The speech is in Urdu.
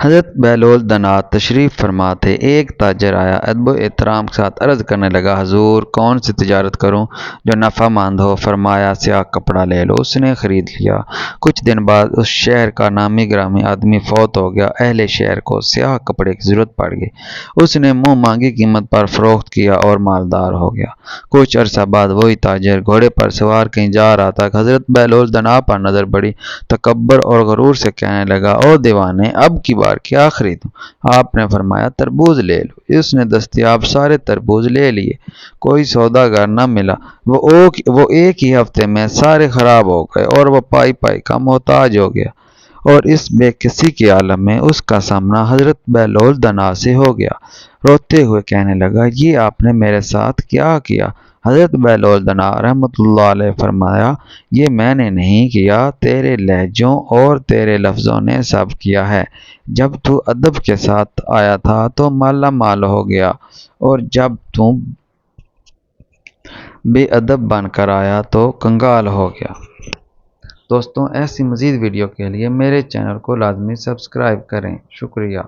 حضرت بہلول دنات تشریف فرما تھے۔ ایک تاجر آیا، ادب و احترام کے ساتھ عرض کرنے لگا، حضور کون سی تجارت کروں جو نفع مند ہو؟ فرمایا سیاہ کپڑا لے لو۔ اس نے خرید لیا۔ کچھ دن بعد اس شہر کا نامی گرامی آدمی فوت ہو گیا۔ اہل شہر کو سیاہ کپڑے کی ضرورت پڑ گئی۔ اس نے منہ مانگی قیمت پر فروخت کیا اور مالدار ہو گیا۔ کچھ عرصہ بعد وہی تاجر گھوڑے پر سوار کہیں جا رہا تھا کہ حضرت بہلول دنا پر نظر پڑی۔ تکبر اور غرور سے کہنے لگا، او دیوانے، اب کی بار کیا خریدوں؟ آپ نے فرمایا تربوز لے لو۔ اس نے دستیاب سارے تربوز لے لیے۔ کوئی سوداگر نہ ملا۔ وہ ایک ہی ہفتے میں سارے خراب ہو گئے اور وہ پائی پائی کا محتاج ہو گیا۔ اور اس بے کسی کے عالم میں اس کا سامنا حضرت بہلول دنا سے ہو گیا۔ روتے ہوئے کہنے لگا، یہ آپ نے میرے ساتھ کیا کیا؟ حضرت بہلول دنا رحمۃ اللہ علیہ فرمایا، یہ میں نے نہیں کیا، تیرے لہجوں اور تیرے لفظوں نے سب کیا ہے۔ جب تو ادب کے ساتھ آیا تھا تو مالا مال ہو گیا، اور جب تو بے ادب بن کر آیا تو کنگال ہو گیا۔ دوستوں، ایسی مزید ویڈیو کے لیے میرے چینل کو لازمی سبسکرائب کریں۔ شکریہ۔